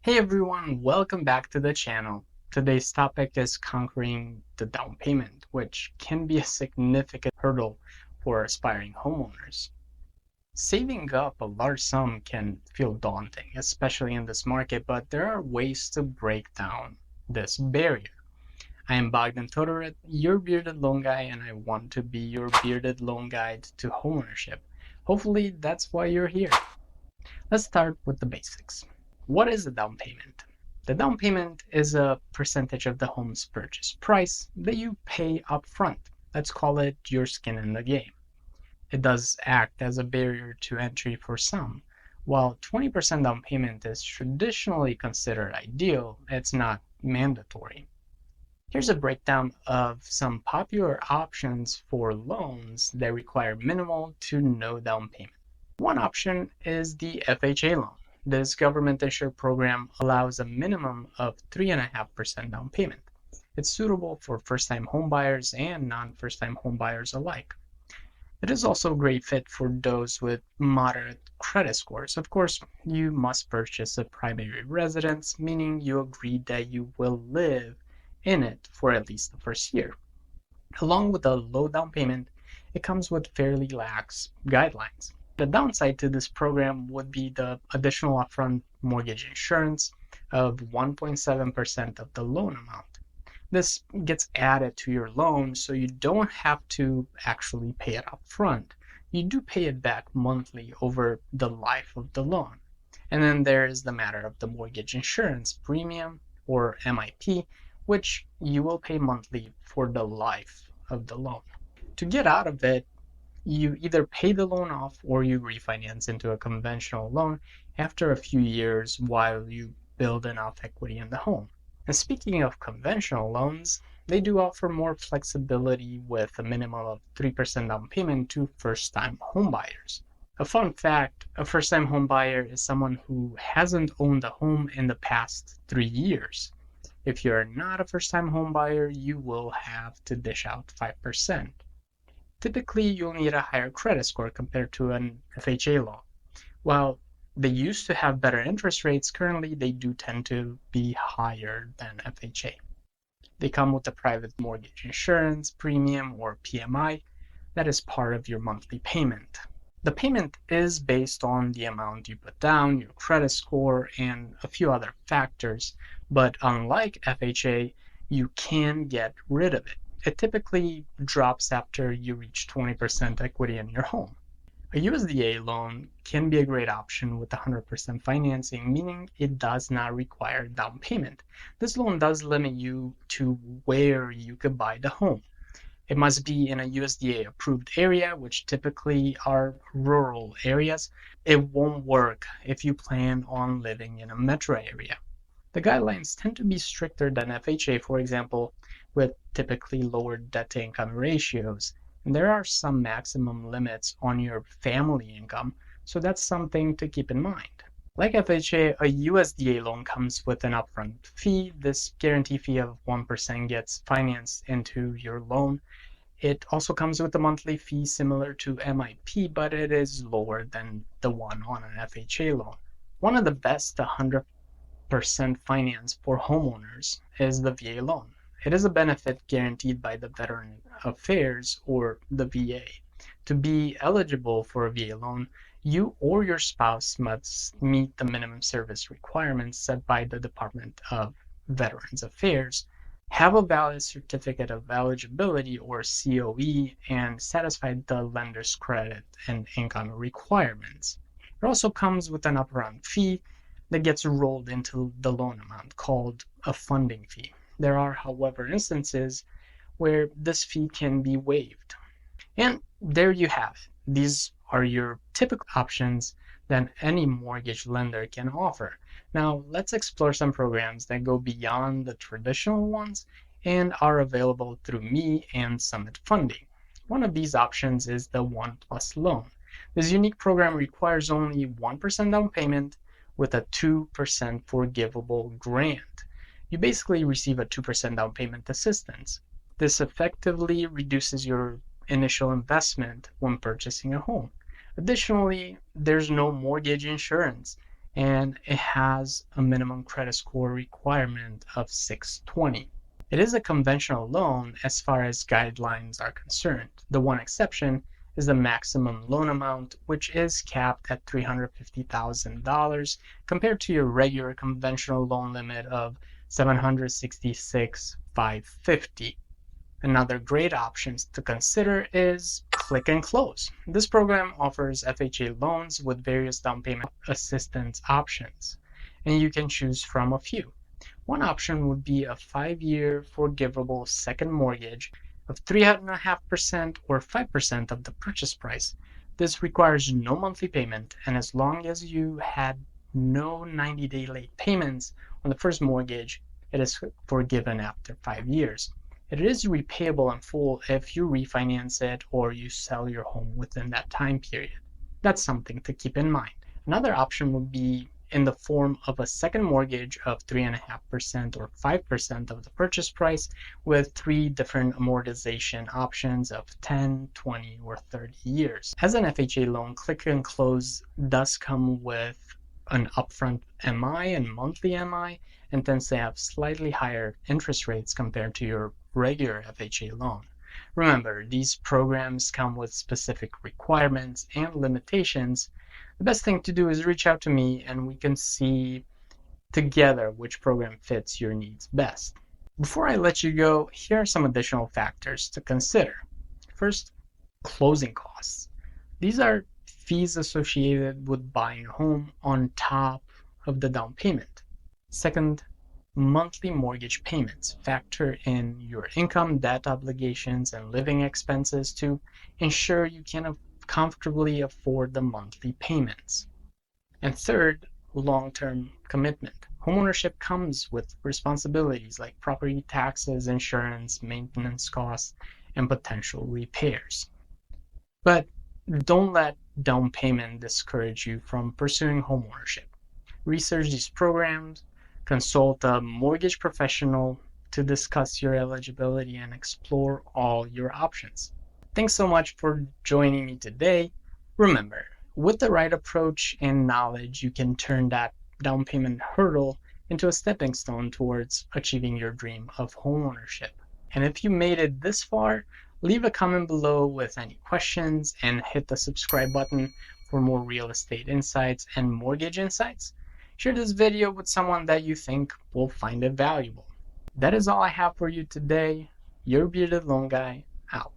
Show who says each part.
Speaker 1: Hey everyone, welcome back to the channel. Today's topic is conquering the down payment, which can be a significant hurdle for aspiring homeowners. Saving up a large sum can feel daunting, especially in this market, but there are ways to break down this barrier. I am Bogdan Todoret, your bearded loan guy, and I want to be your bearded loan guide to homeownership. Hopefully, that's why you're here. Let's start with the basics. What is a down payment? The down payment is a percentage of the home's purchase price that you pay up front. Let's call it your skin in the game. It does act as a barrier to entry for some. While 20% down payment is traditionally considered ideal, it's not mandatory. Here's a breakdown of some popular options for loans that require minimal to no down payment. One option is the FHA loan. This government-insured program allows a minimum of 3.5% down payment. It's suitable for first-time homebuyers and non-first-time homebuyers alike. It is also a great fit for those with moderate credit scores. Of course, you must purchase a primary residence, meaning you agree that you will live in it for at least the first year. Along with a low down payment, it comes with fairly lax guidelines. The downside to this program would be the additional upfront mortgage insurance of 1.7% of the loan amount. This gets added to your loan, so you don't have to actually pay it up front. You do pay it back monthly over the life of the loan. And then there is the matter of the mortgage insurance premium, or MIP, which you will pay monthly for the life of the loan. To get out of it, you either pay the loan off or you refinance into a conventional loan after a few years while you build enough equity in the home. And speaking of conventional loans, they do offer more flexibility with a minimum of 3% down payment to first-time homebuyers. A fun fact, a first-time homebuyer is someone who hasn't owned a home in the past 3 years. If you're not a first-time homebuyer, you will have to dish out 5%. Typically, you'll need a higher credit score compared to an FHA loan. While they used to have better interest rates, currently they do tend to be higher than FHA. They come with a private mortgage insurance premium, or PMI, that is part of your monthly payment. The payment is based on the amount you put down, your credit score, and a few other factors, but unlike FHA, you can get rid of it. It typically drops after you reach 20% equity in your home. A USDA loan can be a great option with 100% financing, meaning it does not require down payment. This loan does limit you to where you could buy the home. It must be in a USDA approved area, which typically are rural areas. It won't work if you plan on living in a metro area. The guidelines tend to be stricter than FHA, for example, with typically lower debt-to-income ratios. And there are some maximum limits on your family income, so that's something to keep in mind. Like FHA, a USDA loan comes with an upfront fee. This guarantee fee of 1% gets financed into your loan. It also comes with a monthly fee similar to MIP, but it is lower than the one on an FHA loan. One of the best 100% finance for homeowners is the VA loan. It is a benefit guaranteed by the Veteran Affairs, or the VA. To be eligible for a VA loan, you or your spouse must meet the minimum service requirements set by the Department of Veterans Affairs, have a valid certificate of eligibility, or COE, and satisfy the lender's credit and income requirements. It also comes with an upfront fee that gets rolled into the loan amount, called a funding fee. There are, however, instances where this fee can be waived. And there you have it. These are your typical options that any mortgage lender can offer. Now, let's explore some programs that go beyond the traditional ones and are available through me and Summit Funding. One of these options is the 1+ loan. This unique program requires only 1% down payment with a 2% forgivable grant. You basically receive a 2% down payment assistance. This effectively reduces your initial investment when purchasing a home. Additionally, there's no mortgage insurance, and it has a minimum credit score requirement of 620. It is a conventional loan as far as guidelines are concerned. The one exception is the maximum loan amount, which is capped at $350,000 compared to your regular conventional loan limit of $766,550. Another great option to consider is Click and Close. This program offers FHA loans with various down payment assistance options, and you can choose from a few. One option would be a 5-year forgivable second mortgage of 3.5% or 5% of the purchase price. This requires no monthly payment, and as long as you had no 90-day late payments on the first mortgage, it is forgiven after 5 years. It is repayable in full if you refinance it or you sell your home within that time period. That's something to keep in mind. Another option would be in the form of a second mortgage of 3.5% or 5% of the purchase price with 3 different amortization options of 10, 20, or 30 years. As an FHA loan, Click and Close does come with an upfront MI and monthly MI and tends to have slightly higher interest rates compared to your regular FHA loan. Remember, these programs come with specific requirements and limitations. The best thing to do is reach out to me and we can see together which program fits your needs best. Before I let you go, here are some additional factors to consider. First, closing costs. These are fees associated with buying a home on top of the down payment. Second, monthly mortgage payments. Factor in your income, debt obligations, and living expenses to ensure you can comfortably afford the monthly payments. And third, long-term commitment. Homeownership comes with responsibilities like property taxes, insurance, maintenance costs, and potential repairs. But don't let down payment discourage you from pursuing homeownership. Research these programs, consult a mortgage professional to discuss your eligibility and explore all your options. Thanks so much for joining me today. Remember, with the right approach and knowledge, you can turn that down payment hurdle into a stepping stone towards achieving your dream of homeownership. And if you made it this far, leave a comment below with any questions and hit the subscribe button for more real estate insights and mortgage insights. Share this video with someone that you think will find it valuable. That is all I have for you today. Your Bearded Loan Guy, out.